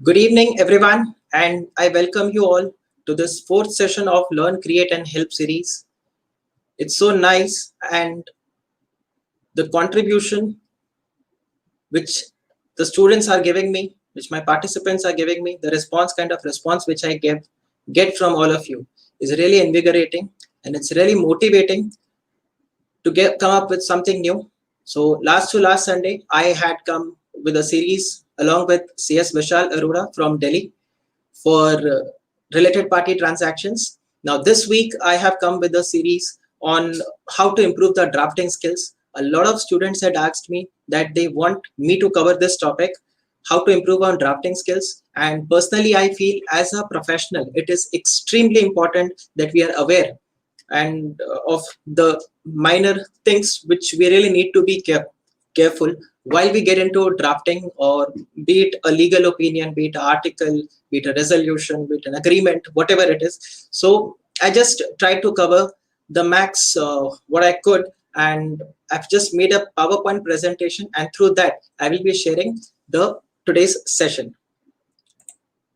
Good evening, everyone, and I welcome you all to this fourth session of Learn, Create, and Help series. It's so nice, and the contribution which the students are giving me, which my participants are giving me, the kind of response which I get from all of you is really invigorating, and it's really motivating to come up with something new. So last Sunday, I had come with a series along with CS Vishal Arora from Delhi for related party transactions. Now, this week, I have come with a series on how to improve the drafting skills. A lot of students had asked me that they want me to cover this topic, how to improve on drafting skills. And personally, I feel as a professional, it is extremely important that we are aware and of the minor things which we really need to be careful while we get into drafting, or be it a legal opinion, be it an article, be it a resolution, be it an agreement, whatever it is. So I just tried to cover the max what I could, and I've just made a PowerPoint presentation, and through that I will be sharing the today's session.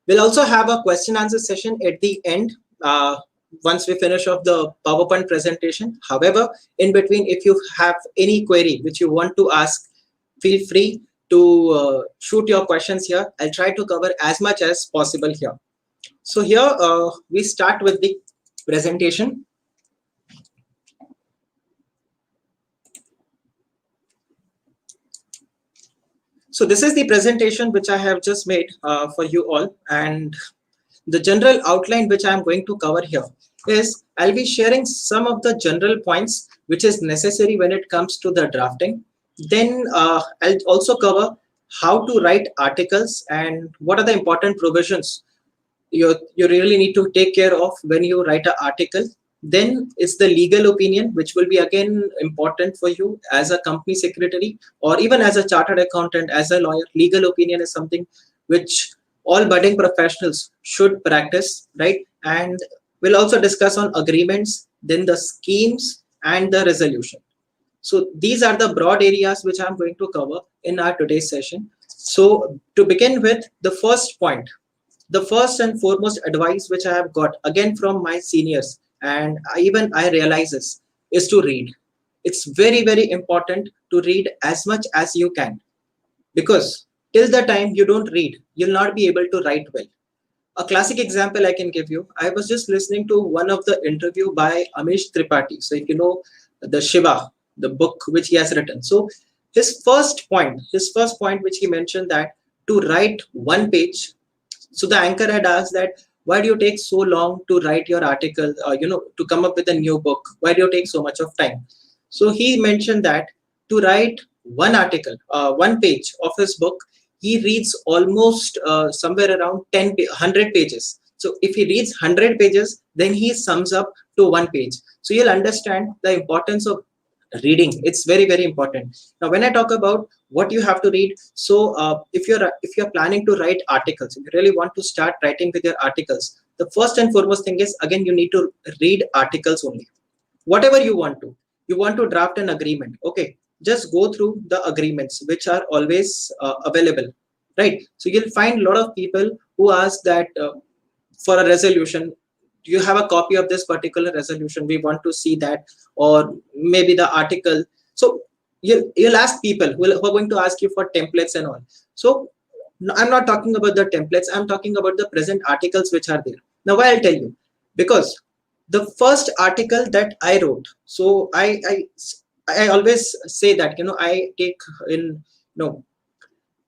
We'll also have a question answer session at the end once we finish off the PowerPoint presentation. However, in between, if you have any query which you want to ask, feel free to shoot your questions here. I'll try to cover as much as possible here. So here we start with the presentation. So this is the presentation which I have just made for you all, and the general outline which I'm going to cover here is I'll be sharing some of the general points which is necessary when it comes to the drafting. Then I'll also cover how to write articles and what are the important provisions you really need to take care of when you write an article. Then it's the legal opinion, which will be again important for you as a company secretary or even as a chartered accountant, as a lawyer. Legal opinion is something which all budding professionals should practice, right? And we'll also discuss on agreements, then the schemes and the resolution. So these are the broad areas which I'm going to cover in our today's session. So to begin with, the first point, the first and foremost advice which I have got again from my seniors, and even I realize this, is to read. It's very, very important to read as much as you can, because till the time you don't read, you'll not be able to write well. A classic example I can give you, I was just listening to one of the interview by Amish Tripathi. So if you know the Shiva, the book which he has written. So his first point which he mentioned, that to write one page. So the anchor had asked that, why do you take so long to write your article, to come up with a new book? Why do you take so much of time? So he mentioned that to write one article, one page of his book, he reads almost somewhere around 100 pages. So if he reads 100 pages, then he sums up to one page. So you'll understand the importance of reading. It's very, very important. Now when I talk about what you have to read, so if you're planning to write articles, if you really want to start writing with your articles, the first and foremost thing is, again, you need to read articles only. Whatever you want to draft an agreement, okay, just go through the agreements which are always available, right? So you'll find a lot of people who ask that for a resolution, do you have a copy of this particular resolution? We want to see that, or maybe the article. So you'll ask people who are going to ask you for templates and all. So I'm not talking about the templates, I'm talking about the present articles which are there. Now why I'll tell you, because the first article that I wrote, so I always say that, I take in,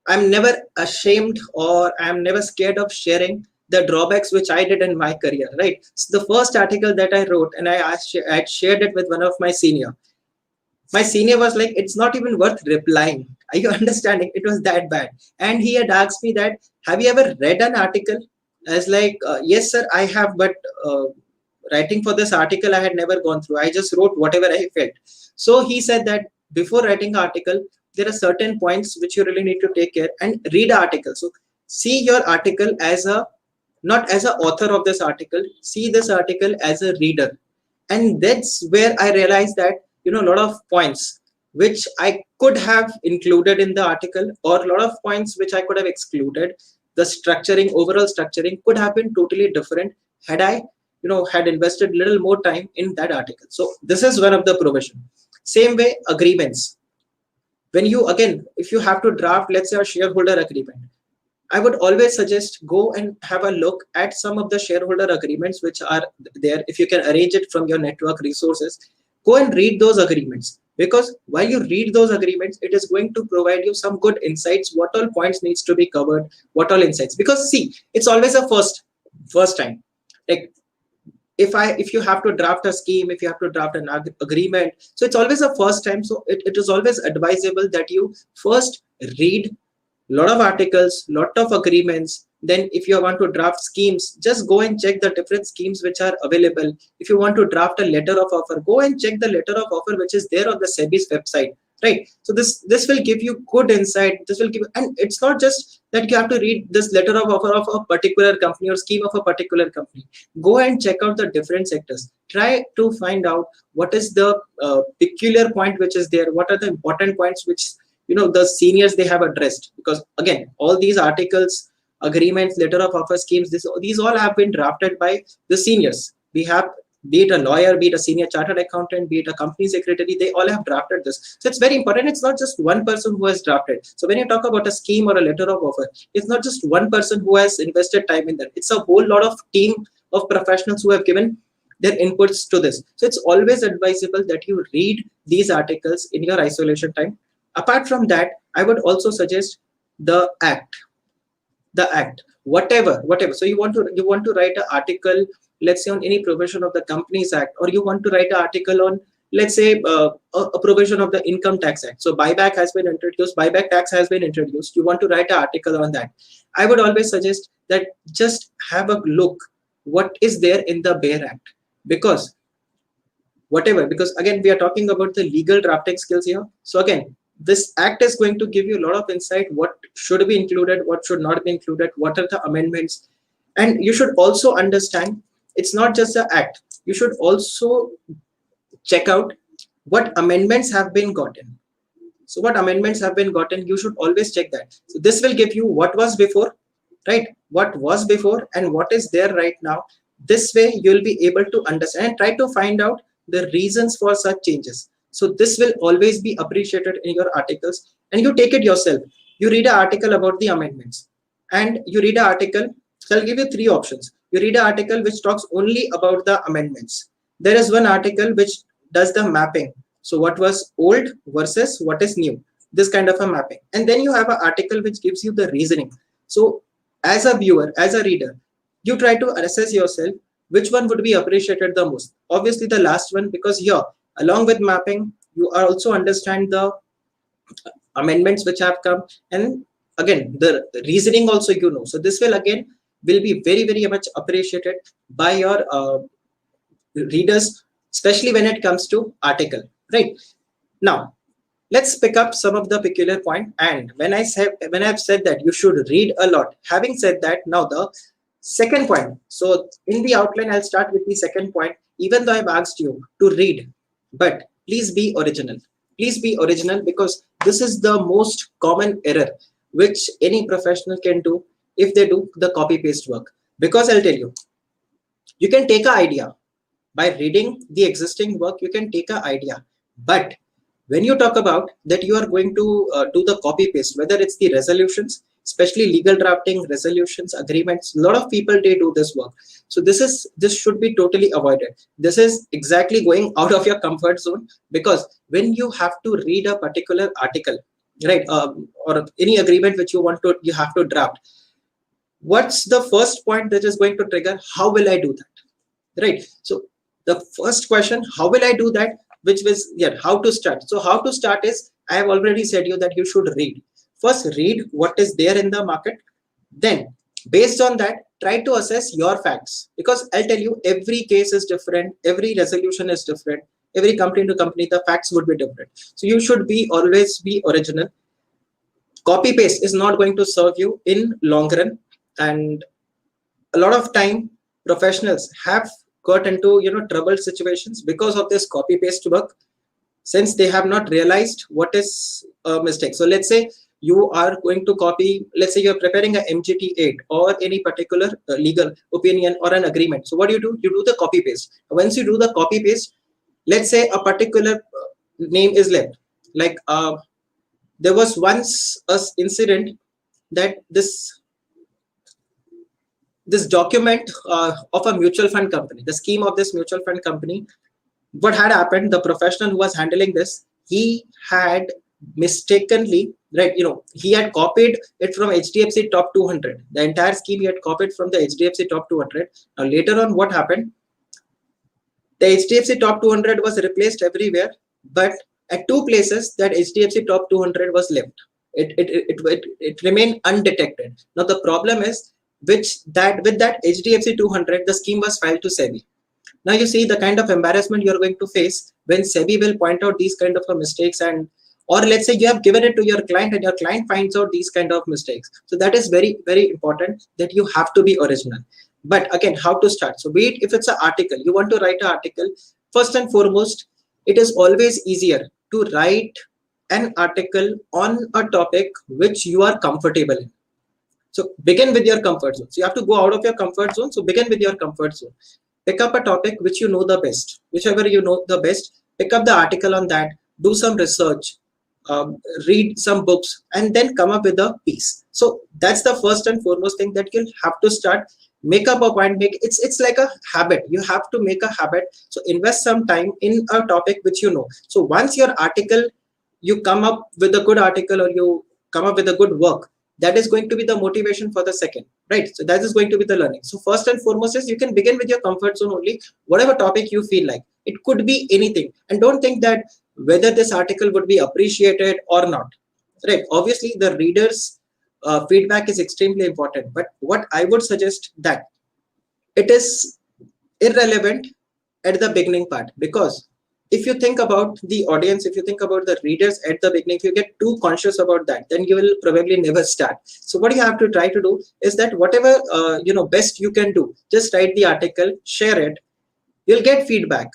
I'm never ashamed, or I'm never scared of sharing the drawbacks which I did in my career, right? So the first article that I wrote, and I had shared it with one of my senior was like, it's not even worth replying. Are you understanding? It was that bad. And he had asked me that, have you ever read an article? I was like, yes, sir, I have, but writing for this article, I had never gone through. I just wrote whatever I felt. So he said that before writing an article, there are certain points which you really need to take care and read an article. So see your article as not as an author of this article, see this article as a reader. And that's where I realized that, a lot of points which I could have included in the article, or a lot of points which I could have excluded, the structuring, overall structuring could have been totally different had I, had invested little more time in that article. So this is one of the provision. Same way, agreements. When you, again, if you have to draft, let's say, a shareholder agreement, I would always suggest go and have a look at some of the shareholder agreements which are there. If you can arrange it from your network resources, go and read those agreements, because while you read those agreements, it is going to provide you some good insights, what all points needs to be covered, what all insights. Because see, it's always a first time. Like if you have to draft a scheme, if you have to draft an agreement, so it's always a first time. So it is always advisable that you first read lot of articles, lot of agreements. Then if you want to draft schemes, just go and check the different schemes which are available. If you want to draft a letter of offer, go and check the letter of offer which is there on the SEBI's website, right? So this will give you good insight. This will give, and it's not just that you have to read this letter of offer of a particular company or scheme of a particular company. Go and check out the different sectors. Try to find out what is the peculiar point which is there, what are the important points which the seniors they have addressed. Because again, all these articles, agreements, letter of offer, schemes, these all have been drafted by the seniors. We have, be it a lawyer, be it a senior chartered accountant, be it a company secretary, they all have drafted this. So it's very important. It's not just one person who has drafted. So when you talk about a scheme or a letter of offer, it's not just one person who has invested time in that. It's a whole lot of team of professionals who have given their inputs to this. So it's always advisable that you read these articles in your isolation time. Apart from that, I would also suggest the act, whatever. So you want to write an article, let's say, on any provision of the Companies Act, or you want to write an article on, let's say, a provision of the Income Tax Act. So buyback tax has been introduced. You want to write an article on that. I would always suggest that just have a look what is there in the BEAR Act, because again, we are talking about the legal drafting skills here. So again, this act is going to give you a lot of insight, what should be included, what should not be included, what are the amendments. And you should also understand, it's not just the act. You should also check out what amendments have been gotten. So what amendments have been gotten, you should always check that. So this will give you what was before, right? What was before and what is there right now. This way you'll be able to understand and try to find out the reasons for such changes. So this will always be appreciated in your articles, and you take it yourself. You read an article about the amendments, and you read an article. So I'll give you three options. You read an article which talks only about the amendments. There is one article which does the mapping. So what was old versus what is new, this kind of a mapping. And then you have an article which gives you the reasoning. So as a viewer, as a reader, you try to assess yourself which one would be appreciated the most. Obviously the last one, because here, along with mapping, you also understand the amendments which have come, and again the reasoning also So this will be very, very much appreciated by your readers, especially when it comes to article. Right now, let's pick up some of the peculiar point. And when I've said that you should read a lot, having said that, now the second point. So in the outline, I'll start with the second point. Even though I've asked you to read, but please be original. Please be original, because this is the most common error which any professional can do if they do the copy paste work. Because I'll tell you, you can take an idea by reading the existing work, you can take an idea. But when you talk about that you are going to do the copy paste, whether it's the resolutions, especially legal drafting, resolutions, agreements, a lot of people, they do this work. So this should be totally avoided. This is exactly going out of your comfort zone, because when you have to read a particular article, right, or any agreement which you have to draft, what's the first point that is going to trigger? How will I do that? Right. So the first question, how will I do that? Which was, how to start. So how to start is, I have already said you that you should read. First, read what is there in the market. Then, based on that, try to assess your facts. Because I'll tell you, every case is different. Every resolution is different. Every company to company, the facts would be different. So you should always be original. Copy paste is not going to serve you in long run. And a lot of time, professionals have got into troubled situations because of this copy paste work, since they have not realized what is a mistake. So let's say you are going to copy, let's say you're preparing a MGT 8 or any particular legal opinion or an agreement. So what do? You do the copy paste. Once you do the copy paste, let's say a particular name is left. Like there was once a incident that this document of a mutual fund company, the scheme of this mutual fund company, what had happened, the professional who was handling this, he had mistakenly, right, he had copied it from HDFC top 200. The entire scheme he had copied from the HDFC top 200. Now later on, what happened, the HDFC top 200 was replaced everywhere, but at two places that HDFC top 200 was left. It remained undetected. Now the problem is, with that HDFC 200, the scheme was filed to SEBI. Now you see the kind of embarrassment you're going to face when SEBI will point out these kind of mistakes, and or let's say you have given it to your client and your client finds out these kind of mistakes. So that is very, very important, that you have to be original. But again, how to start? So be it if it's an article, you want to write an article, first and foremost, it is always easier to write an article on a topic which you are comfortable in. So begin with your comfort zone. So you have to go out of your comfort zone. So begin with your comfort zone. Pick up a topic which you know the best, whichever you know the best, pick up the article on that, do some research, read some books, and then come up with a piece. So that's the first and foremost thing that you'll have to start. Make up a point, it's like a habit. You have to make a habit. So invest some time in a topic which you know. So once your article, you come up with a good article or you come up with a good work, that is going to be the motivation for the second, right? So that is going to be the learning. So first and foremost is, you can begin with your comfort zone only, whatever topic you feel like. It could be anything, and don't think that whether this article would be appreciated or not, right? Obviously the readers feedback is extremely important, but what I would suggest, that it is irrelevant at the beginning part, because if you think about the audience, if you think about the readers at the beginning, if you get too conscious about that, then you will probably never start. So what you have to try to do is that whatever best you can do, just write the article, share it, you'll get feedback.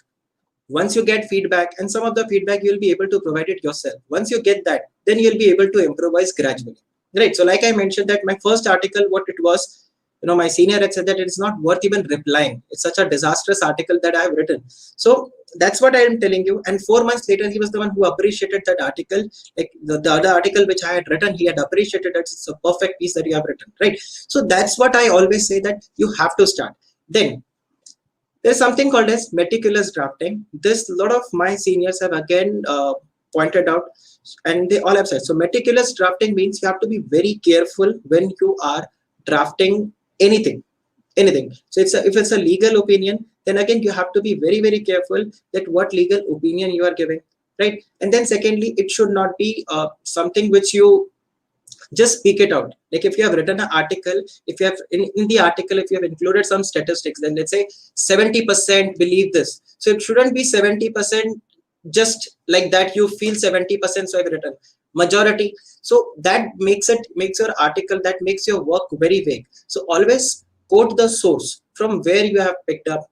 Once you get feedback, and some of the feedback you'll be able to provide it yourself, once you get that, then you'll be able to improvise gradually, right? So like I mentioned, that my first article, what it was, my senior had said that it's not worth even replying, it's such a disastrous article that I have written. So that's what I am telling you. And 4 months later, he was the one who appreciated that article. Like the other article which I had written, he had appreciated that it's a perfect piece that you have written, right? So that's what I always say, that you have to start. Then there's something called as meticulous drafting. This a lot of my seniors have again pointed out, and they all have said. So meticulous drafting means you have to be very careful when you are drafting anything. So if it's a legal opinion, then again you have to be very, very careful that what legal opinion you are giving, right? And then secondly, it should not be something which you just speak it out. Like if you have written an article, if you have in the article, if you have included some statistics, then let's say 70% believe this. So it shouldn't be 70% just like that. You feel 70%, so I've written majority. So that makes your article, that makes your work very vague. So always quote the source from where you have picked up,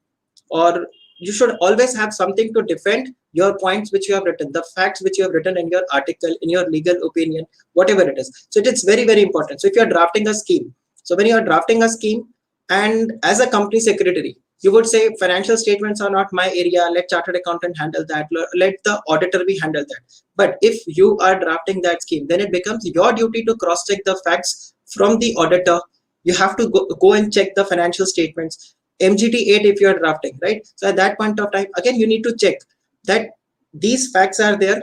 or you should always have something to defend your points which you have written, the facts which you have written in your article, in your legal opinion, whatever it is. So it is very, very important. So if you are drafting a scheme, so when you are drafting a scheme, and as a company secretary, you would say financial statements are not my area, let chartered accountant handle that, let the auditor be handle that. But if you are drafting that scheme, then it becomes your duty to cross check the facts from the auditor. You have to go and check the financial statements, MGT 8 if you are drafting, right? So at that point of time, again, you need to check that these facts are there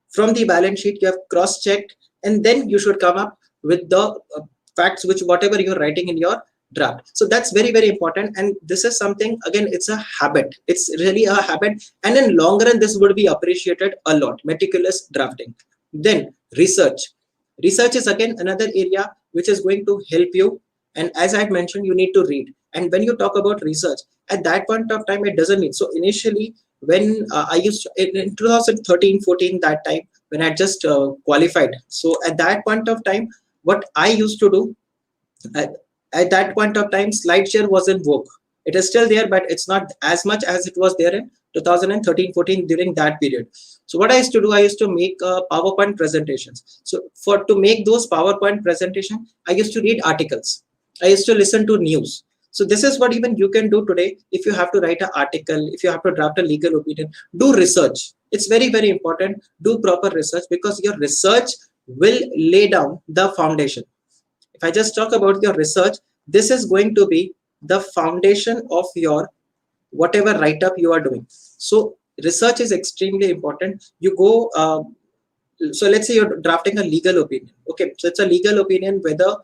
from the balance sheet, you have cross checked, and then you should come up with the facts which whatever you're writing in your draft. So that's very, very important. And this is something, again, it's a habit. It's really a habit. And in long run, this would be appreciated a lot, meticulous drafting. Then research. Research is again another area which is going to help you. And as I had mentioned, you need to read. And when you talk about research, at that point of time, it doesn't mean. So initially, when I used to, in 2013-14, that time, when I just qualified. So at that point of time, what I used to do, at that point of time, SlideShare was in vogue. It is still there, but it's not as much as it was there in 2013-14, during that period. So what I used to do, I used to make PowerPoint presentations. So for to make those PowerPoint presentation, I used to read articles. I used to listen to news. So this is what even you can do today. If you have to write an article, if you have to draft a legal opinion, do research. It's very, very important. Do proper research, because your research will lay down the foundation. If I just talk about your research, this is going to be the foundation of your whatever write up you are doing. So research is extremely important. You go, so let's say you're drafting a legal opinion. Okay, so it's a legal opinion whether,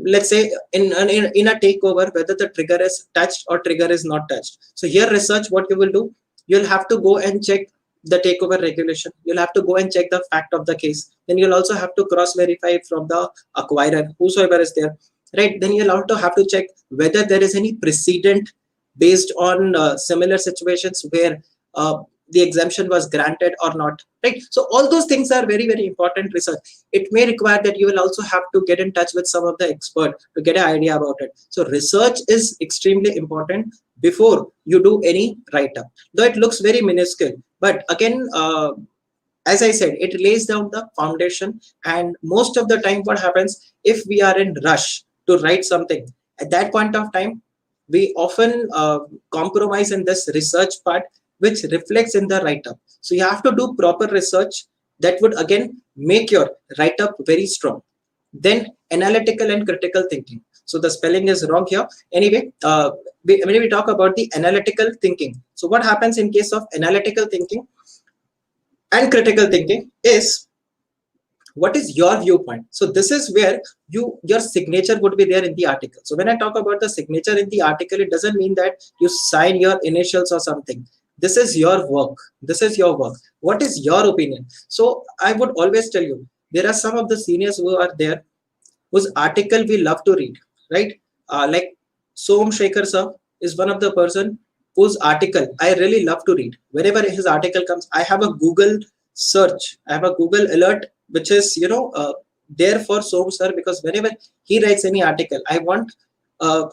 let's say in a takeover, whether the trigger is touched or trigger is not touched. So here research, what you will do, you'll have to go and check the takeover regulation. You'll have to go and check the fact of the case. Then you'll also have to cross verify from the acquirer, whosoever is there, right? Then you'll also have to check whether there is any precedent based on similar situations where the exemption was granted or not, right? So all those things are very, very important research. It may require that you will also have to get in touch with some of the expert to get an idea about it. So research is extremely important before you do any write-up. Though it looks very minuscule, but again, as I said, it lays down the foundation. And most of the time what happens, if we are in rush to write something, at that point of time, we often compromise in this research part, which reflects in the write-up. So you have to do proper research that would again make your write-up very strong. Then analytical and critical thinking. So the spelling is wrong here. Anyway, when we talk about the analytical thinking, so what happens in case of analytical thinking and critical thinking is, what is your viewpoint? So this is where your signature would be there in the article. So when I talk about the signature in the article, it doesn't mean that you sign your initials or something. This is your work. This is your work. What is your opinion? So I would always tell you, there are some of the seniors who are there whose article we love to read, right? Like Som Shekhar sir is one of the person whose article I really love to read. Whenever his article comes, I have a Google search. I have a Google alert, which is, there for Som sir, because whenever he writes any article, I want a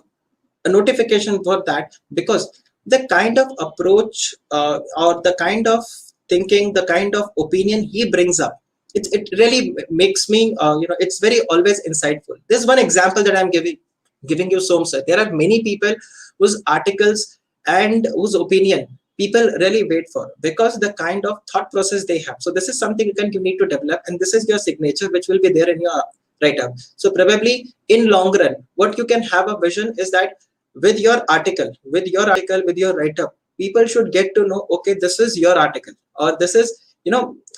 notification for that, because the kind of approach or the kind of thinking, the kind of opinion he brings up, it really makes me, it's very always insightful. There's one example that I'm giving you, Som sir. There are many people whose articles and whose opinion people really wait for, because the kind of thought process they have. So this is something you need to develop, and this is your signature, which will be there in your write-up. So probably in long run, what you can have a vision is that with your article, with your write-up, people should get to know, okay, this is your article, or this is,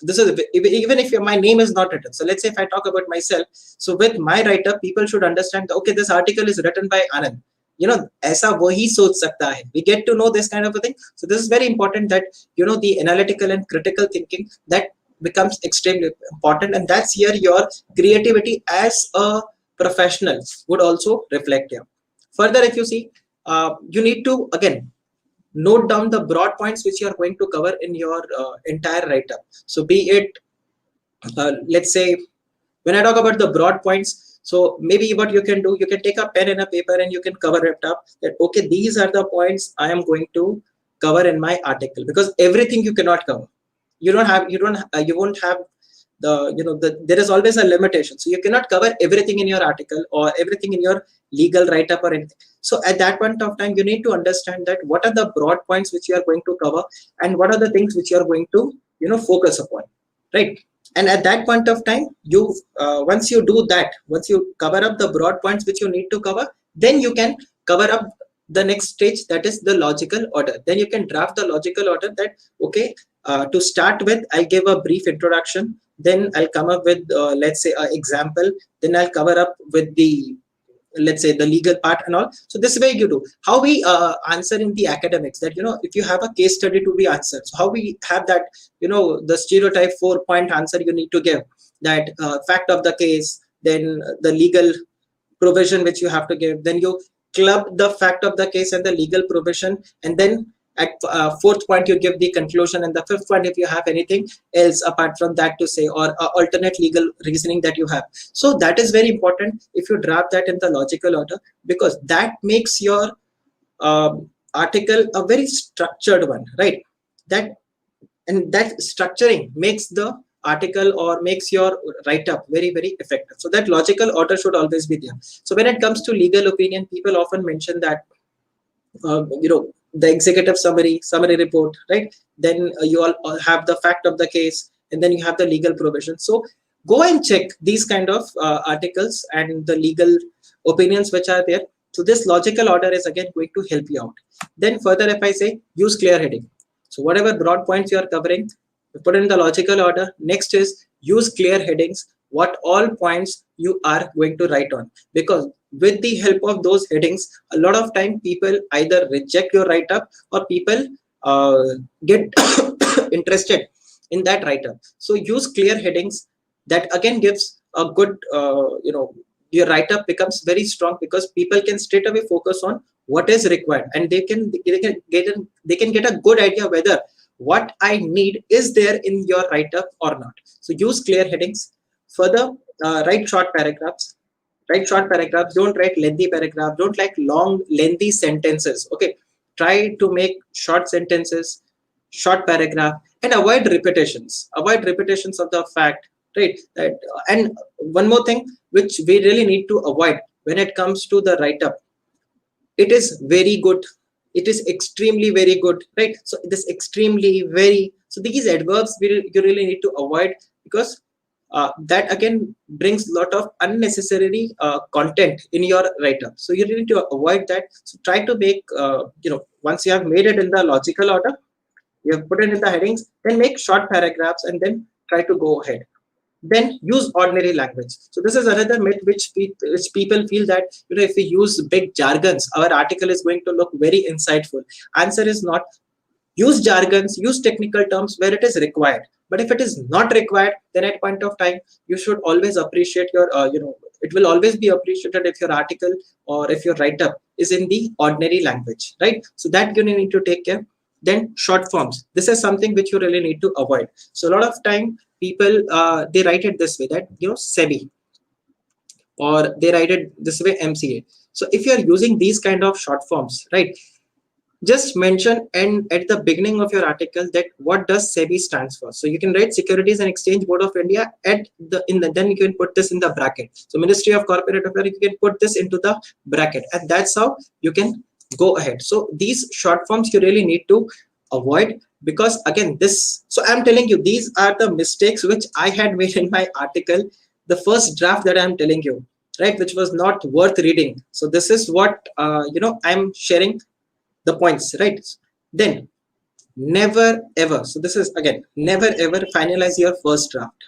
this is, even if my name is not written. So let's say if I talk about myself, so with my write-up, people should understand, okay, this article is written by Anand. ऐसा वही सोच सकता है. We get to know this kind of a thing. So this is very important, that the analytical and critical thinking, that becomes extremely important, and that's here your creativity as a professional would also reflect here. Further, if you see, you need to again note down the broad points which you are going to cover in your entire write-up. So be it, let's say, when I talk about the broad points, so maybe what you can do, you can take a pen and a paper and you can cover it up, that okay, these are the points I am going to cover in my article, because everything you cannot cover. You won't have there is always a limitation. So you cannot cover everything in your article or everything in your legal write-up or anything. So at that point of time, you need to understand that what are the broad points which you are going to cover, and what are the things which you are going to focus upon, right? And at that point of time, you once you do that, once you cover up the broad points which you need to cover, then you can cover up the next stage, that is the logical order. Then you can draft the logical order, that okay, to start with, I'll give a brief introduction, then I'll come up with let's say an example, then I'll cover up with the, let's say, the legal part and all. So this way you do how we answer in the academics, that if you have a case study to be answered, so how we have that, the stereotype 4-point answer you need to give, that fact of the case, then the legal provision which you have to give, then you club the fact of the case and the legal provision, and then at 4th point you give the conclusion, and the 5th point, if you have anything else apart from that to say, or alternate legal reasoning that you have. So that is very important if you draft that in the logical order, because that makes your article a very structured one, right? that, and that structuring makes the article or makes your write up very, very effective. So that logical order should always be there. So when it comes to legal opinion, people often mention that the executive summary report, right? Then you all have the fact of the case, and then you have the legal provision. So go and check these kind of articles and the legal opinions which are there. So this logical order is again going to help you out. Then further, if I say use clear heading, so whatever broad points you are covering, put in the logical order. Next is use clear headings, what all points you are going to write on, because with the help of those headings, a lot of time people either reject your write up or people get interested in that write up. So use clear headings. That again gives a good your write up becomes very strong, because people can straight away focus on what is required, and they can get a good idea whether what I need is there in your write up or not. So use clear headings. Further, write short paragraphs. Write short paragraphs. Don't write lengthy paragraphs. Don't like long, lengthy sentences. Okay. Try to make short sentences, short paragraph, and avoid repetitions. Avoid repetitions of the fact, right? That, and one more thing which we really need to avoid when it comes to the write up. It is very good. It is extremely very good, right? So this extremely very. So these adverbs you really need to avoid, because that again brings a lot of unnecessary content in your write-up. So you need to avoid that. So try to make once you have made it in the logical order, you have put it in the headings, then make short paragraphs and then try to go ahead. Then use ordinary language. So this is another myth which people feel that if we use big jargons, our article is going to look very insightful. Answer is not. Use jargons, use technical terms where it is required. But if it is not required, then at point of time, you should always appreciate your, it will always be appreciated if your article or if your write-up is in the ordinary language, right? So that you need to take care. Then short forms. This is something which you really need to avoid. So a lot of time people, they write it this way, that, SEBI, or they write it this way, MCA. So if you are using these kind of short forms, right, just mention and at the beginning of your article that what does SEBI stands for. So you can write Securities and Exchange Board of India at then you can put this in the bracket. So Ministry of Corporate Affairs, you can put this into the bracket, and that's how you can go ahead. So these short forms you really need to avoid, because again so I'm telling you, these are the mistakes which I had made in my article, the first draft that I'm telling you, right, which was not worth reading. So this is what I'm sharing the points, right? Then never ever, so this is again, never ever finalize your first draft.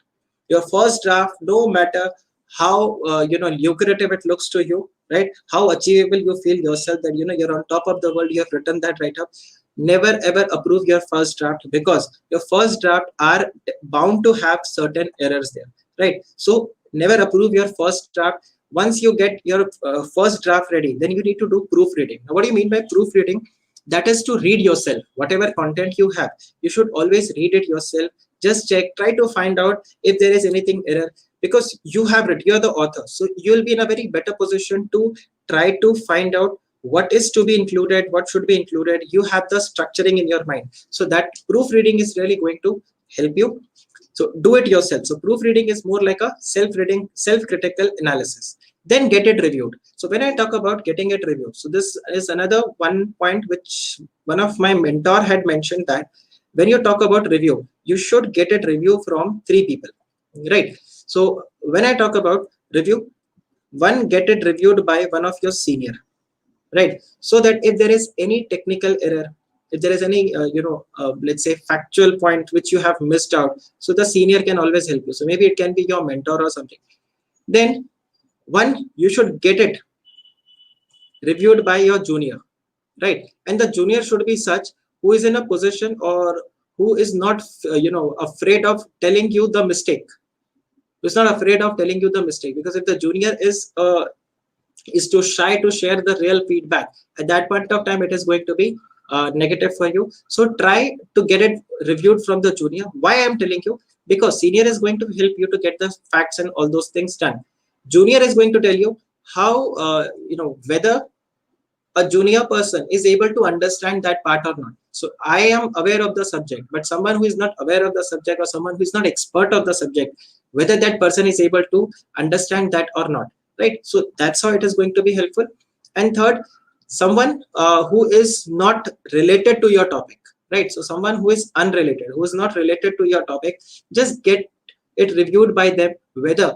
Your first draft, no matter how lucrative it looks to you, right, how achievable you feel yourself, that you're on top of the world, you have written that write up, never ever approve your first draft, because your first draft are bound to have certain errors there, right? So never approve your first draft. Once you get your first draft ready, then you need to do proofreading. Now, what do you mean by proofreading? That is to read yourself. Whatever content you have, you should always read it yourself. Just check, try to find out if there is anything error, because you have it, you're the author. So you'll be in a very better position to try to find out what is to be included, what should be included. You have the structuring in your mind. So that proofreading is really going to help you. So do it yourself. So proofreading is more like a self-reading, self-critical analysis. Then get it reviewed. So when I talk about getting it reviewed, so this is another one point which one of my mentor had mentioned, that when you talk about review, you should get it review from 3 people, right? So when I talk about review, one, get it reviewed by one of your senior, right? So that if there is any technical error, if there is any let's say factual point which you have missed out, so the senior can always help you. So maybe it can be your mentor or something. Then one, you should get it reviewed by your junior, right? And the junior should be such who is in a position, or who is not afraid of telling you the mistake, who's not afraid of telling you the mistake. Because if the junior is too shy to share the real feedback, at that point of time it is going to be negative for you. So try to get it reviewed from the junior. Why I'm telling you? Because senior is going to help you to get the facts and all those things done. Junior is going to tell you how whether a junior person is able to understand that part or not. So I am aware of the subject, but someone who is not aware of the subject, or someone who is not expert of the subject, whether that person is able to understand that or not, right? So that's how it is going to be helpful. And third, someone who is not related to your topic, right? So someone who is unrelated, who is not related to your topic, just get it reviewed by them, whether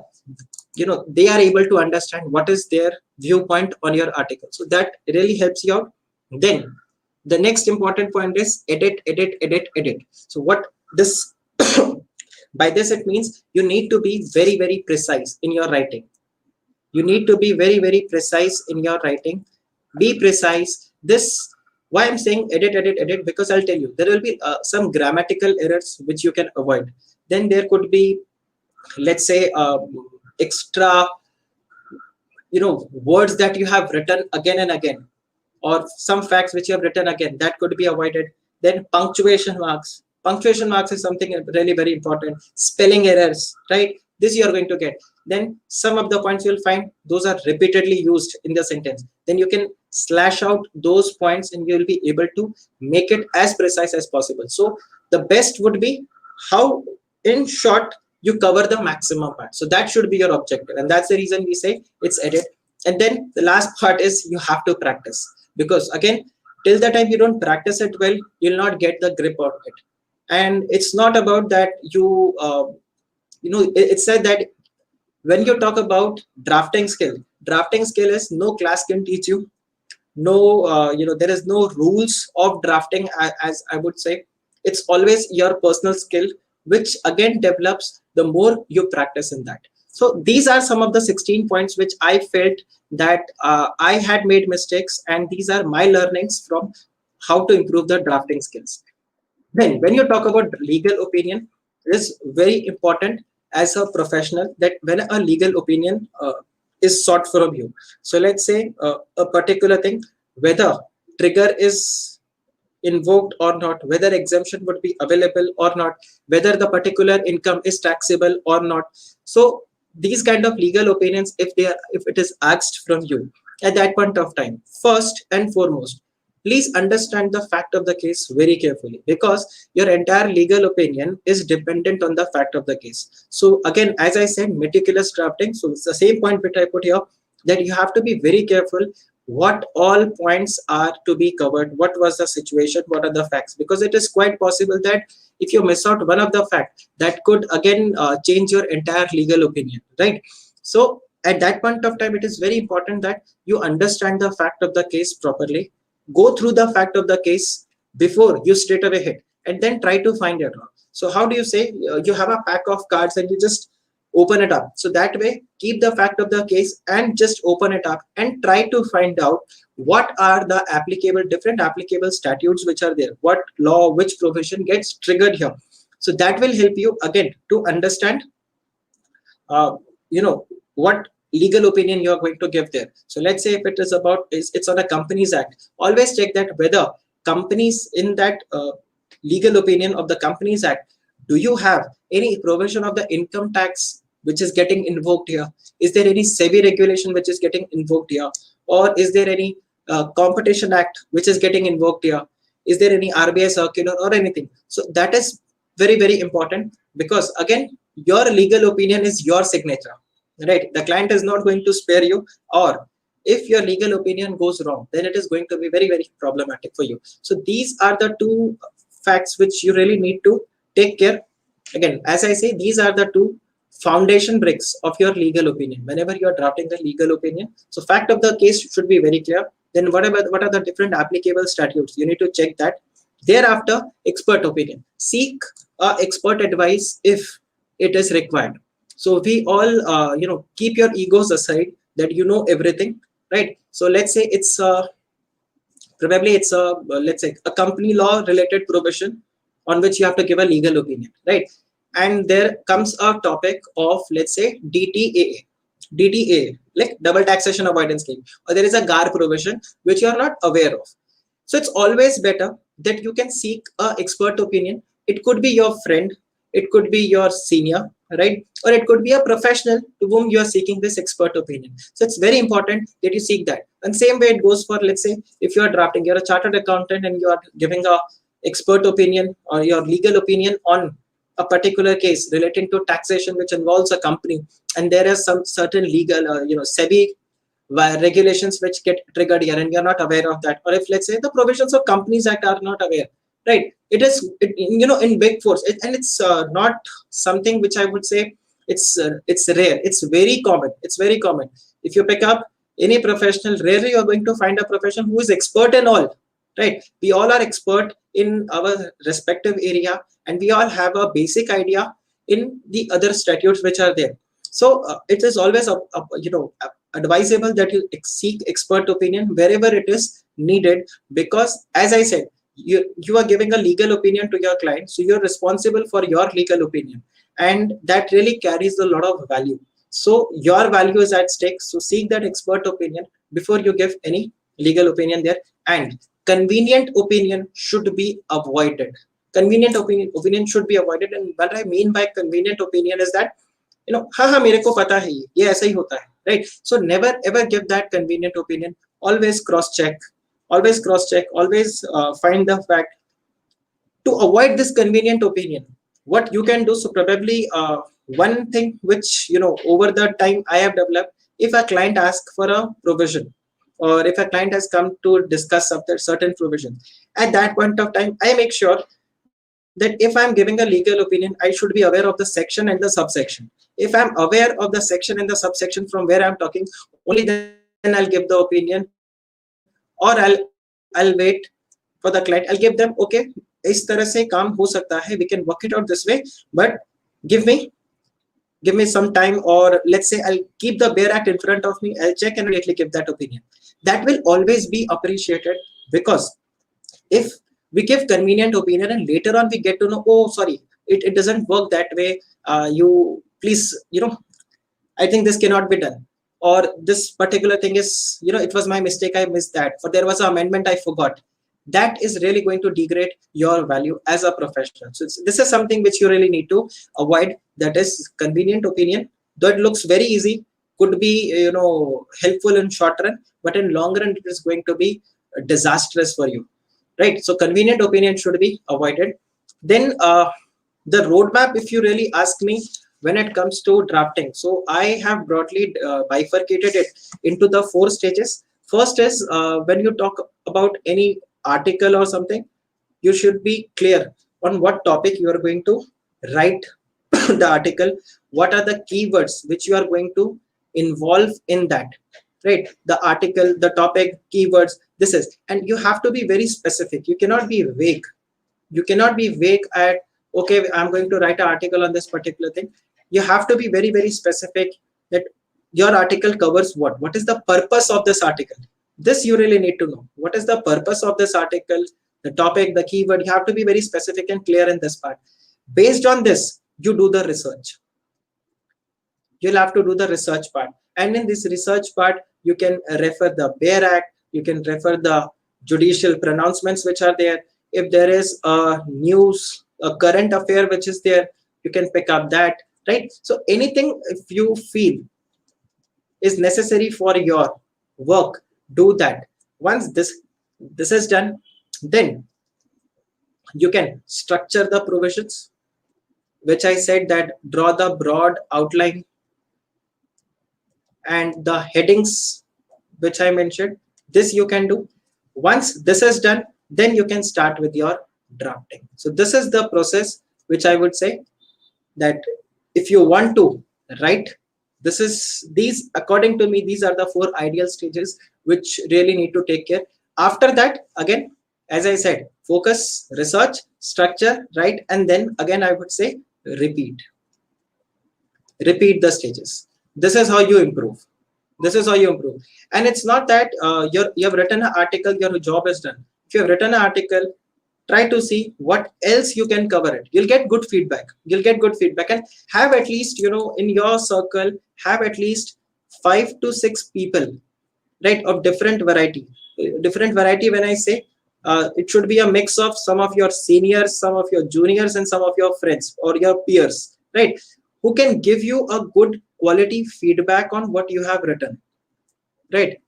they are able to understand what is their viewpoint on your article. So that really helps you out. Then the next important point is edit, edit, edit, edit. So what this by this it means you need to be very, very precise in your writing. You need to be very, very precise in your writing. Be precise. This, why I'm saying edit, edit, edit, because I'll tell you there will be some grammatical errors which you can avoid. Then there could be, let's say, extra words that you have written again and again, or some facts which you have written again, that could be avoided. Then punctuation marks is something really very important. Spelling errors, right? This you are going to get. Then some of the points you'll find those are repeatedly used in the sentence, then you can slash out those points and you'll be able to make it as precise as possible. So the best would be how in short you cover the maximum part. So that should be your objective, and that's the reason we say it's edit. And then the last part is you have to practice, because again, till the time you don't practice it well, you'll not get the grip of it. And it's not about that it's said that when you talk about drafting skill is no class can teach you. No, there is no rules of drafting, as I would say. It's always your personal skill, which again develops the more you practice in that. So these are some of the 16 points which I felt that I had made mistakes, and these are my learnings from how to improve the drafting skills. Then when you talk about legal opinion, it is very important as a professional that when a legal opinion is sought from you. So let's say a particular thing, whether trigger is invoked or not, whether exemption would be available or not, whether the particular income is taxable or not. So these kind of legal opinions, if it is asked from you at that point of time, first and foremost, please understand the fact of the case very carefully, because your entire legal opinion is dependent on the fact of the case. So again, as I said, meticulous drafting. So it's the same point which I put here, that you have to be very careful what all points are to be covered, what was the situation, what are the facts, because it is quite possible that if you miss out one of the facts, that could again change your entire legal opinion, right? So at that point of time, it is very important that you understand the fact of the case properly, go through the fact of the case before you straight away hit, and then try to find it out. So how do you say, you have a pack of cards and you just open it up. So that way, keep the fact of the case and just open it up and try to find out what are the different applicable statutes which are there, what law, which provision gets triggered here. So that will help you again to understand what legal opinion you are going to give there. So let's say if it is about, it's on a Companies Act, always check that whether companies in that legal opinion of the Companies Act, do you have any provision of the income tax which is getting invoked here? Is there any SEBI regulation which is getting invoked here? Or is there any Competition Act which is getting invoked here? Is there any RBI circular or anything? So that is very, very important, because again, your legal opinion is your signature, right? The client is not going to spare you, or if your legal opinion goes wrong, then it is going to be very, very problematic for you. So these are the two facts which you really need to take care. Again, as I say, these are the two foundation bricks of your legal opinion whenever you are drafting the legal opinion. So fact of the case should be very clear. Then what are the different applicable statutes? You need to check that. Thereafter, expert opinion. Seek expert advice if it is required. So we all keep your egos aside, that you know everything, right? So let's say it's probably it's a let's say a company law related provision on which you have to give a legal opinion, right? And there comes a topic of, let's say, DTA, like double taxation avoidance scheme, or there is a GAR provision which you are not aware of. So it's always better that you can seek a expert opinion. It could be your friend, it could be your senior, right? Or it could be a professional to whom you are seeking this expert opinion. So it's very important that you seek that. And same way it goes for, let's say, if you are drafting, you're a chartered accountant and you are giving a expert opinion or your legal opinion on a particular case relating to taxation which involves a company, and there is some certain legal SEBI regulations which get triggered here and you're not aware of that, or if let's say the provisions of companies act are not aware, right? It is in big force, and it's not something which I would say it's rare. It's very common. It's very common. If you pick up any professional, rarely you're going to find a profession who is expert in all, right? We all are expert in our respective area, and we all have a basic idea in the other statutes which are there. So it is always advisable that you seek expert opinion wherever it is needed, because as I said, you are giving a legal opinion to your client, so you're responsible for your legal opinion, and that really carries a lot of value. So your value is at stake, so seek that expert opinion before you give any legal opinion there. And convenient opinion should be avoided. Convenient opinion should be avoided. And what I mean by convenient opinion is that, हाँ मेरे को पता है ये ऐसा ही होता है, right? So never ever give that convenient opinion. Always cross check. Always cross check. Always find the fact. To avoid this convenient opinion, what you can do, so probably one thing which over the time I have developed, if a client asks for a provision, or if a client has come to discuss certain provision, at that point of time I make sure that if I'm giving a legal opinion, I should be aware of the section and the subsection. If I'm aware of the section and the subsection from where I'm talking, only then I'll give the opinion, or I'll wait for the client. I'll give them, okay, इस तरह से काम हो सकता है, we can work it out this way, but give me some time, or let's say I'll keep the bare act in front of me, I'll check and immediately give that opinion. That will always be appreciated, because if we give convenient opinion and later on we get to know, oh sorry, it doesn't work that way, you please, I think this cannot be done, or this particular thing is, it was my mistake, I missed that, or there was an amendment I forgot. That is really going to degrade your value as a professional. So this is something which you really need to avoid. That is convenient opinion. Though it looks very easy, could be helpful in short run, but in long run it is going to be disastrous for you, right? So convenient opinion should be avoided. Then the roadmap, if you really ask me, when it comes to drafting, so I have broadly bifurcated it into the 4 stages. First is when you talk about any article or something, you should be clear on what topic you are going to write the article, what are the keywords which you are going to involve in that, right? The article, the topic, keywords, this is, and you have to be very specific. You cannot be vague. You cannot be vague at, okay, I'm going to write an article on this particular thing. You have to be very, very specific that your article covers what is the purpose of this article. This you really need to know. What is the purpose of this article, the topic, the keyword? You have to be very specific and clear in this part. Based on this, you do the research. You'll have to do the research part, and in this research part you can refer the bare act, you can refer the judicial pronouncements which are there. If there is a news, a current affair which is there, you can pick up that, right? So anything if you feel is necessary for your work, do that. Once this is done, then you can structure the provisions, which I said that draw the broad outline and the headings which I mentioned. This you can do. Once this is done, then you can start with your drafting. So this is the process which I would say that if you want to write, these according to me, these are the 4 ideal stages which really need to take care. After that, again, as I said, focus, research, structure, write, and then again I would say repeat the stages. This is how you improve. This is how you improve. And it's not that you have written an article, your job is done. If you have written an article, try to see what else you can cover it. You'll get good feedback. You'll get good feedback, and have at least, in your circle, have at least 5 to 6 people, right, of different variety. Different variety, when I say, it should be a mix of some of your seniors, some of your juniors, and some of your friends or your peers, right, who can give you a good quality feedback on what you have written, right?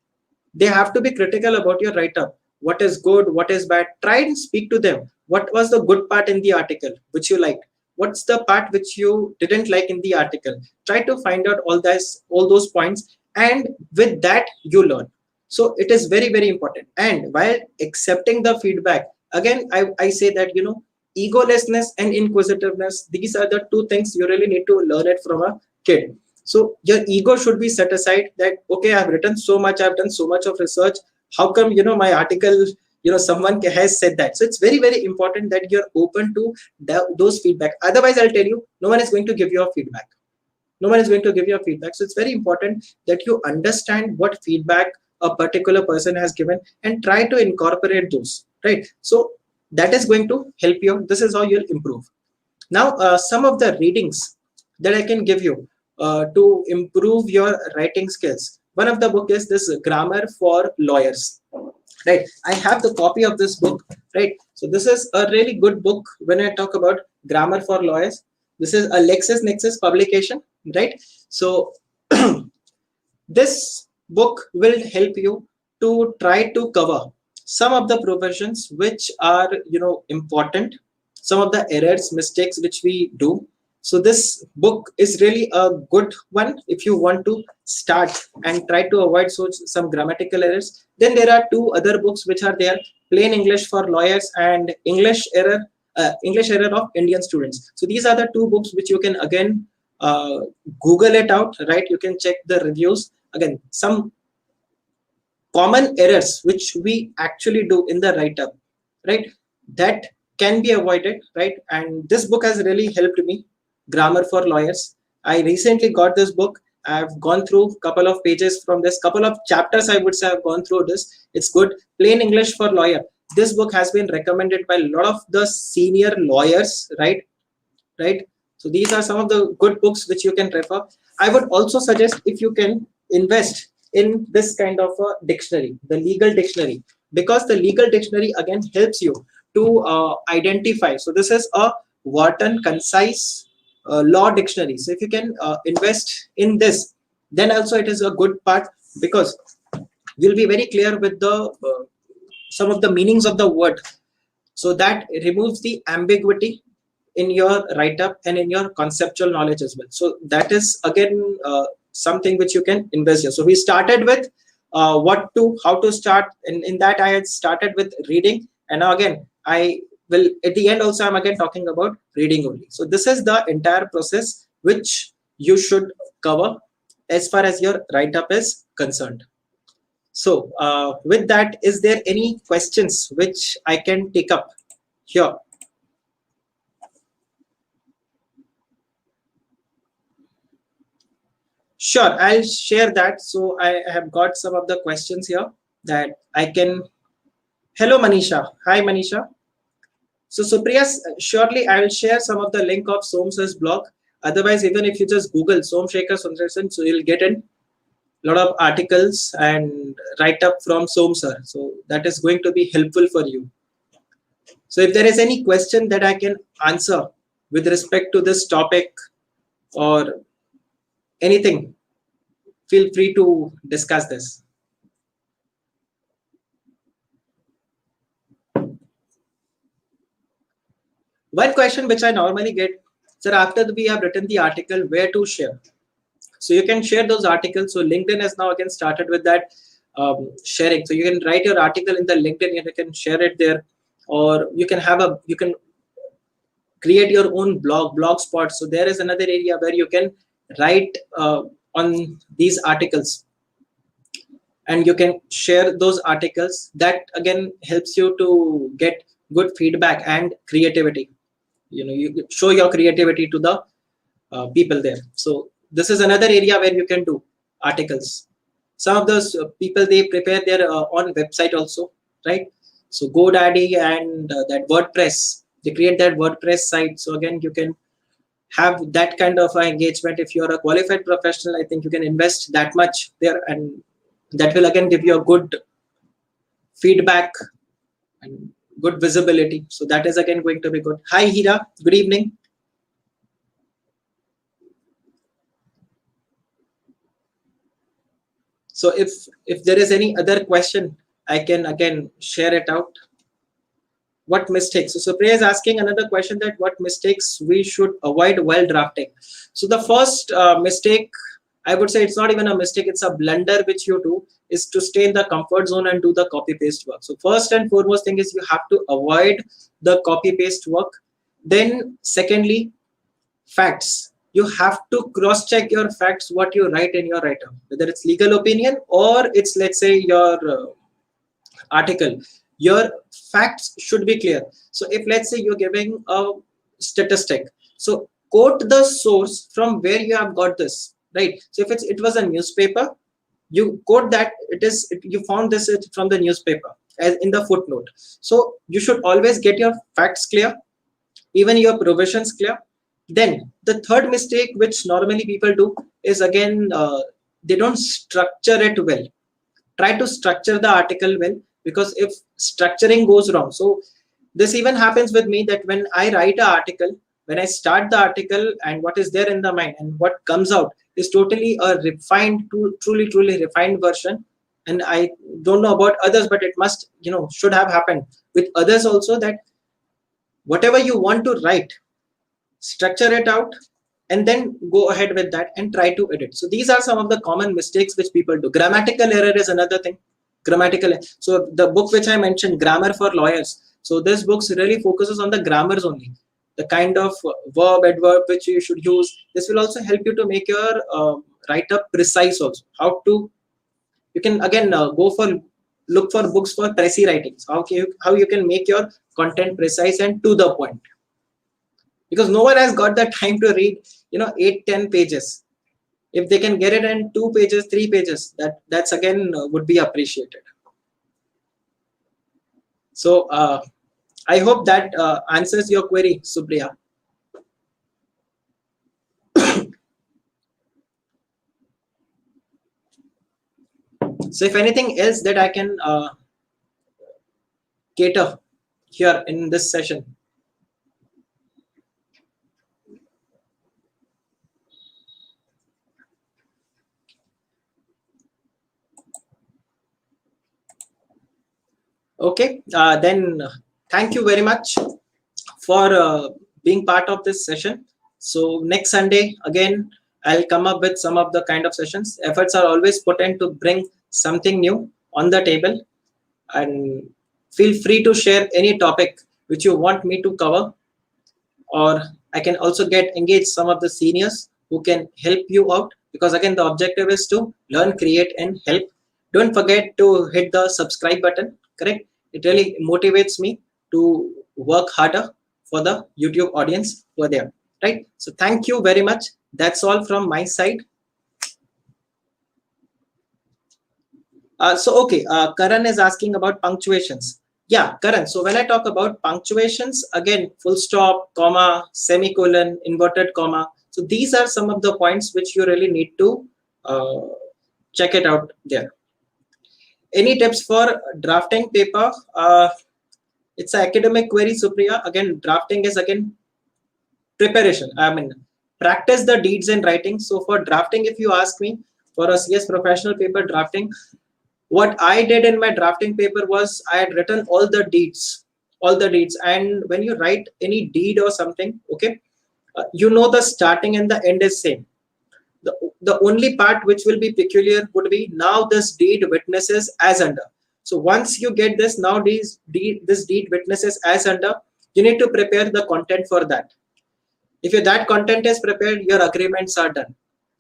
They have to be critical about your write up. What is good, what is bad? Try and speak to them. What was the good part in the article which you liked? What's the part which you didn't like in the article? Try to find out all those points, and with that you learn. So it is very, very important. And while accepting the feedback, again, I say that, egolessness and inquisitiveness, these are the two things you really need to learn it from a kid. So your ego should be set aside, that okay, I've written so much, I've done so much of research, how come my article, someone has said that? So it's very, very important that you're open to those feedback. Otherwise, I'll tell you, no one is going to give you a feedback. No one is going to give you a feedback. So it's very important that you understand what feedback a particular person has given and try to incorporate those, right? So that is going to help you. This is how you'll improve. Now, some of the readings that I can give you to improve your writing skills. One of the book is this Grammar for Lawyers, right? I have the copy of this book, right? So this is a really good book when I talk about Grammar for Lawyers. This is a LexisNexis publication, right? So this book will help you to try to cover some of the professions which are important, some of the errors, mistakes which we do. So this book is really a good one if you want to start and try to avoid some grammatical errors. Then there are two other books which are there: Plain English for Lawyers and English Error of Indian Students. So these are the two books which you can again Google it out, right? You can check the reviews. Again, some common errors which we actually do in the write-up, right? That can be avoided, right? And this book has really helped me, Grammar for Lawyers. I recently got this book. I've gone through a couple of pages from this, couple of chapters, I would say I've gone through this. It's good. Plain English for Lawyer. This book has been recommended by a lot of the senior lawyers, right? Right? So these are some of the good books which you can refer. I would also suggest if you can invest in this kind of a dictionary, the legal dictionary, because the legal dictionary again helps you to identify. So this is a Wharton concise law dictionary. So if you can invest in this, then also it is a good part, because you'll be very clear with the some of the meanings of the word. So that removes the ambiguity in your write-up and in your conceptual knowledge as well. So that is again something which you can invest in. So we started with how to start. In that I had started with reading, and now again I will at the end also I'm again talking about reading only. So this is the entire process which you should cover as far as your write-up is concerned. So with that, is there any questions which I can take up here? Sure, I'll share that. So I have got some of the questions here that I can. Hello, Manisha. Hi, Manisha. So Supriya, surely I will share some of the link of Som's blog. Otherwise, even if you just Google Somshekhar Sundaresan, so you'll get in a lot of articles and write up from Som sir. So that is going to be helpful for you. So if there is any question that I can answer with respect to this topic or anything, feel free to discuss this. One question which I normally get, sir, after we have written the article, where to share? So you can share those articles. So LinkedIn has now again started with that sharing. So you can write your article in the LinkedIn and you can share it there, or you can create your own blog spot. So there is another area where you can write on these articles, and you can share those articles. That again helps you to get good feedback and creativity. You show your creativity to the people there. So this is another area where you can do articles. Some of those people, they prepare their own website also, right? So GoDaddy and that WordPress, they create that WordPress site. So again, you can have that kind of engagement. If you're a qualified professional, I think you can invest that much there, and that will again give you a good feedback and good visibility. So that is again going to be good. Hi Hira, good evening. So if there is any other question, I can again share it out. What mistakes? So Supriya is asking another question, that what mistakes we should avoid while drafting. So the first mistake, I would say it's not even a mistake, it's a blunder which you do, is to stay in the comfort zone and do the copy paste work. So first and foremost thing is you have to avoid the copy paste work. Then secondly, facts. You have to cross check your facts, what you write in your write-up, whether it's legal opinion or it's, let's say, your article. Your facts should be clear. So if, let's say, you're giving a statistic, so quote the source from where you have got this, right? So if it was a newspaper, you quote that you found this from the newspaper as in the footnote. So you should always get your facts clear, even your provisions clear. Then the third mistake which normally people do is, again, they don't structure it well. Try to structure the article well, because if structuring goes wrong, so this even happens with me, that when I write an article, when I start the article and what is there in the mind and what comes out is totally a refined, truly refined version. And I don't know about others, but it must, should have happened with others also, that whatever you want to write, structure it out, and then go ahead with that and try to edit. So these are some of the common mistakes which people do. Grammatical error is another thing. So the book which I mentioned, Grammar for Lawyers, so this book really focuses on the grammars only, the kind of verb, adverb which you should use. This will also help you to make your write-up precise also. You can again look for books for precis writings, how you can make your content precise and to the point, because no one has got the time to read 8-10 pages. If they can get it in 2 pages, 3 pages, that's again would be appreciated. So I hope that answers your query, Supriya. So if anything else that I can cater here in this session. Okay, then thank you very much for being part of this session. So next Sunday, again, I'll come up with some of the kind of sessions. Efforts are always put in to bring something new on the table. And feel free to share any topic which you want me to cover, or I can also get engaged some of the seniors who can help you out, because again the objective is to learn, create and help. Don't forget to hit the subscribe button, correct? It really motivates me to work harder for the YouTube audience over there, right? So thank you very much. That's all from my side. Okay, Karan is asking about punctuations. Yeah, Karan. So when I talk about punctuations, again, full stop, comma, semicolon, inverted comma. So these are some of the points which you really need to check it out there. Any tips for drafting paper? It's an academic query, Supriya. Again, drafting is again preparation. I mean, practice the deeds in writing. So for drafting, if you ask me, for a CS professional paper drafting, what I did in my drafting paper was I had written all the deeds. And when you write any deed or something, okay, the starting and the end is same. The only part which will be peculiar would be, now this deed witnesses as under. So once you get this, now this deed witnesses as under, you need to prepare the content for that. If that content is prepared, your agreements are done,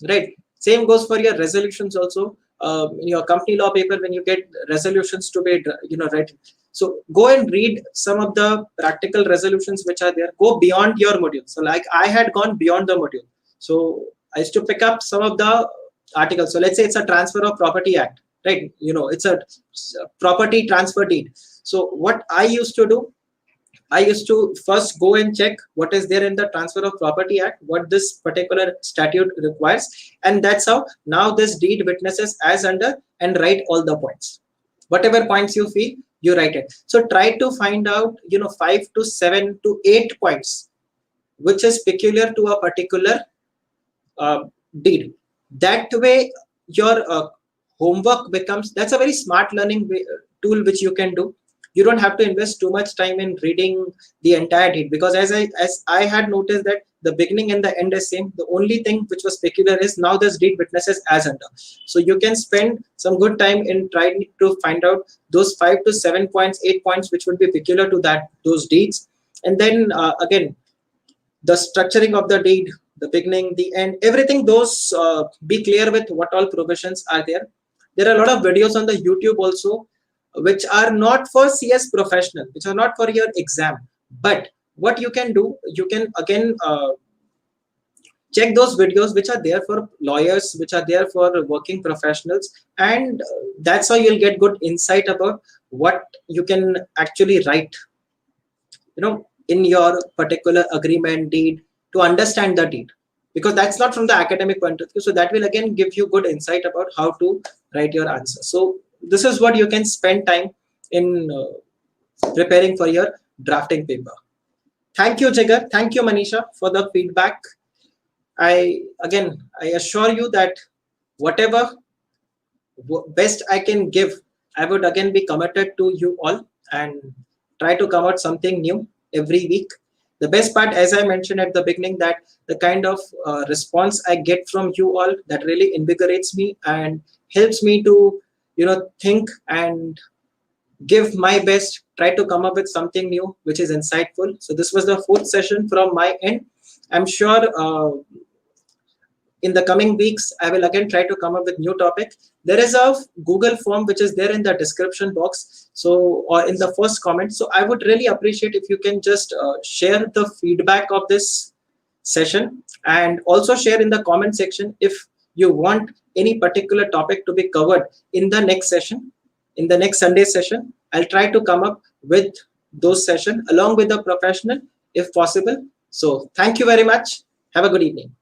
right? Same goes for your resolutions also. In your company law paper, when you get resolutions to be right, so go and read some of the practical resolutions which are there. Go beyond your module. So like I had gone beyond the module, so I used to pick up some of the articles. So let's say it's a transfer of property act, right? It's a property transfer deed. So what I used to do, I used to first go and check what is there in the Transfer of Property Act, what this particular statute requires, and that's how now this deed witnesses as under, and write all the points. Whatever points you feel, you write it. So try to find out 5 to 7 to 8 points which is peculiar to a particular deed. That way your homework becomes, that's a very smart learning tool which you can do. You don't have to invest too much time in reading the entire deed, because as I had noticed that the beginning and the end is same. The only thing which was peculiar is now there's deed witnesses as under. So you can spend some good time in trying to find out those 5 to 7 points, 8 points which would be peculiar to that those deeds. And then again, the structuring of the deed, the beginning, the end, everything, those be clear with what all provisions are there. There are a lot of videos on the YouTube also, which are not for CS professional, which are not for your exam. But what you can do, you can again check those videos which are there for lawyers, which are there for working professionals, and that's how you'll get good insight about what you can actually write, in your particular agreement deed, to understand the deed, because that's not from the academic point of view. So that will again give you good insight about how to write your answer. So this is what you can spend time in preparing for your drafting paper. Thank you, Jigar. Thank you, Manisha, for the feedback. I assure you that whatever best I can give, I would again be committed to you all and try to come out something new every week. The best part, as I mentioned at the beginning, that the kind of response I get from you all, that really invigorates me and helps me to, think and give my best, try to come up with something new which is insightful. So this was the fourth session from my end. I'm sure in the coming weeks, I will again try to come up with new topic. There is a Google form which is there in the description box, so, or in the first comment. So I would really appreciate if you can just share the feedback of this session, and also share in the comment section if you want any particular topic to be covered in the next session, in the next Sunday session. I'll try to come up with those sessions along with the professional if possible. So thank you very much. Have a good evening.